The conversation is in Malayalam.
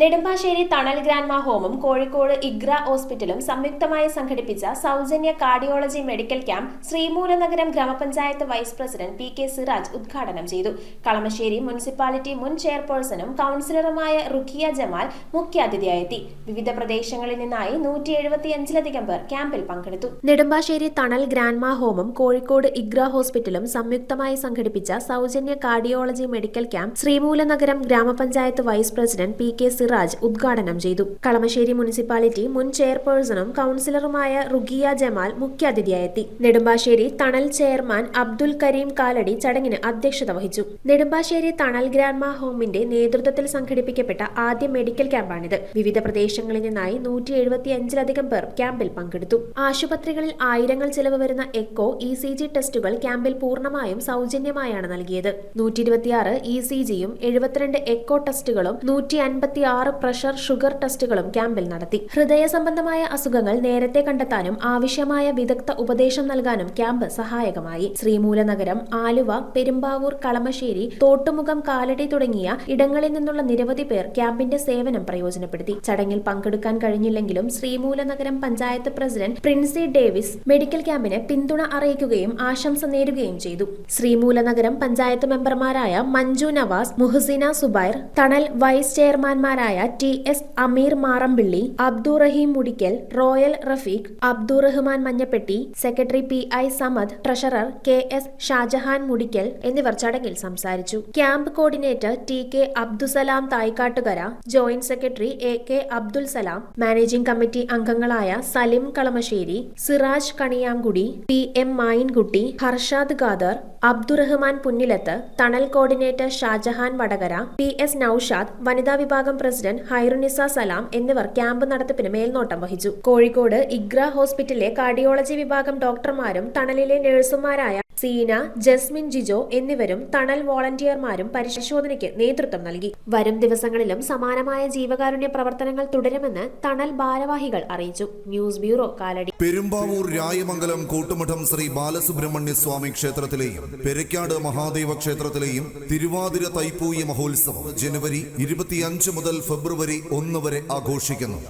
നെടുമ്പാശ്ശേരി തണൽ ഗ്രാൻഡ്മാ ഹോമും കോഴിക്കോട് ഇഗ്ര ഹോസ്പിറ്റലും സംയുക്തമായി സംഘടിപ്പിച്ച സൗജന്യ കാർഡിയോളജി മെഡിക്കൽ ക്യാമ്പ് ശ്രീമൂലനഗരം ഗ്രാമപഞ്ചായത്ത് വൈസ് പ്രസിഡന്റ് പി.കെ. സിറാജ് ഉദ്ഘാടനം ചെയ്തു. കളമശ്ശേരി മുനിസിപ്പാലിറ്റി മുൻ ചെയർപേഴ്സണും കൌൺസിലറുമായ റുഖിയ ജമാൽ മുഖ്യാതിഥിയായെത്തി. വിവിധ പ്രദേശങ്ങളിൽ നിന്നായി 175ലധികം പേർ ക്യാമ്പിൽ പങ്കെടുത്തു. നെടുമ്പാശ്ശേരി തണൽ ഗ്രാൻഡ്മാ ഹോമും കോഴിക്കോട് ഇഗ്ര ഹോസ്പിറ്റലും സംയുക്തമായി സംഘടിപ്പിച്ച സൗജന്യ കാർഡിയോളജി മെഡിക്കൽ ക്യാമ്പ് ശ്രീമൂലനഗരം ഗ്രാമപഞ്ചായത്ത് വൈസ് പ്രസിഡന്റ് പി.കെ. സിറാജ് ഉദ്ഘാടനം ചെയ്തു. കളമശ്ശേരി മുനിസിപ്പാലിറ്റി മുൻ ചെയർപേഴ്സണും കൌൺസിലറുമായ റുഖിയ ജമാൽ മുഖ്യാതിഥിയായെത്തി. നെടുമ്പാശ്ശേരി തണൽ ചെയർമാൻ അബ്ദുൽ കരീം കാലടി ചടങ്ങിന് അധ്യക്ഷത വഹിച്ചു. നെടുമ്പാശ്ശേരി തണൽ ഗ്രാൻഡ്മാ ഹോമിന്റെ നേതൃത്വത്തിൽ സംഘടിപ്പിക്കപ്പെട്ട ആദ്യ മെഡിക്കൽ ക്യാമ്പാണിത്. വിവിധ പ്രദേശങ്ങളിൽ നിന്നായി 175ലധികം പേർ ക്യാമ്പിൽ പങ്കെടുത്തു. ആശുപത്രികളിൽ ആയിരങ്ങൾ ചെലവ് വരുന്ന എക്കോ, ECG ടെസ്റ്റുകൾ ക്യാമ്പിൽ പൂർണ്ണമായും സൗജന്യമായാണ് നൽകിയത്. 126 ECGയും 72 എക്കോ ടെസ്റ്റുകളും 156 പ്രഷർ, ഷുഗർ ടെസ്റ്റുകളും ക്യാമ്പിൽ നടത്തി. ഹൃദയ സംബന്ധമായ അസുഖങ്ങൾ നേരത്തെ കണ്ടെത്താനും ആവശ്യമായ വിദഗ്ധ ഉപദേശം നൽകാനും ക്യാമ്പ് സഹായകമായി. ശ്രീമൂലനഗരം, ആലുവ, പെരുമ്പാവൂർ, കളമശ്ശേരി, തോട്ടുമുഖം, കാലടി തുടങ്ങിയ ഇടങ്ങളിൽ നിന്നുള്ള നിരവധി പേർ ക്യാമ്പിന്റെ സേവനം പ്രയോജനപ്പെടുത്തി. ചടങ്ങിൽ പങ്കെടുക്കാൻ കഴിഞ്ഞില്ലെങ്കിലും ശ്രീമൂലനഗരം പഞ്ചായത്ത് പ്രസിഡന്റ് പ്രിൻസി ഡേവിസ് മെഡിക്കൽ ക്യാമ്പിന് പിന്തുണ അറിയിക്കുകയും ആശംസ നേരുകയും ചെയ്തു. ശ്രീമൂലനഗരം പഞ്ചായത്ത് മെമ്പർമാരായ മഞ്ജു നവാസ്, മുഹസിന സുബൈർ, തണൽ വൈസ് ചെയർമാൻമാരായ TS Ameer Marampilly, Abdurahim Mudikkal, Royal Rafeeq, Abdurahman Manjappetti, secretary PI Samad, treasurer KS Shajahan Mudikkal എന്നിവർ ചടങ്ങിൽ സംസാരിച്ചു. Camp coordinator TK Abdussalam Thaikattukara, joint secretary AK Abdul Salam, managing committee അംഗങ്ങളായ സലിം കളമശ്ശേരി, സിറാജ് കണിയാംകുടി, PM മായിൻകുട്ടി, ഹർഷാദ് ഖാദർ, അബ്ദുറഹ്മാൻ പുന്നിലത്ത്, തണൽ കോർഡിനേറ്റർ ഷാജഹാൻ വടകര, PS നൌഷാദ്, വനിതാ വിഭാഗം പ്രസിഡന്റ് ഹൈറുനിസ സലാം എന്നിവർ ക്യാമ്പ് നടത്തിപ്പിന് മേൽനോട്ടം വഹിച്ചു. കോഴിക്കോട് ഇഗ്ര ഹോസ്പിറ്റലിലെ കാർഡിയോളജി വിഭാഗം ഡോക്ടർമാരും തണലിലെ നഴ്സുമാരായ സീന, ജസ്മിൻ, ജിജോ എന്നിവരും തണൽ വോളണ്ടിയർമാരും പരിശോധനയ്ക്ക് നേതൃത്വം നൽകി. വരും ദിവസങ്ങളിലും സമാനമായ ജീവകാരുണ്യ പ്രവർത്തനങ്ങൾ തുടരുമെന്ന് തണൽ ഭാരവാഹികൾ അറിയിച്ചു. News bureau, Kalady. പെരുമ്പാവൂർ രായമംഗലം കൂട്ടുമഠം ശ്രീ ബാലസുബ്രഹ്മണ്യ സ്വാമി ക്ഷേത്രത്തിലെയും പെരക്കാട് മഹാദേവ ക്ഷേത്രത്തിലെയും തിരുവാതിര തൈപ്പൂയ മഹോത്സവം ജനുവരി 25 മുതൽ ഫെബ്രുവരി 1 വരെ ആഘോഷിക്കുന്നു.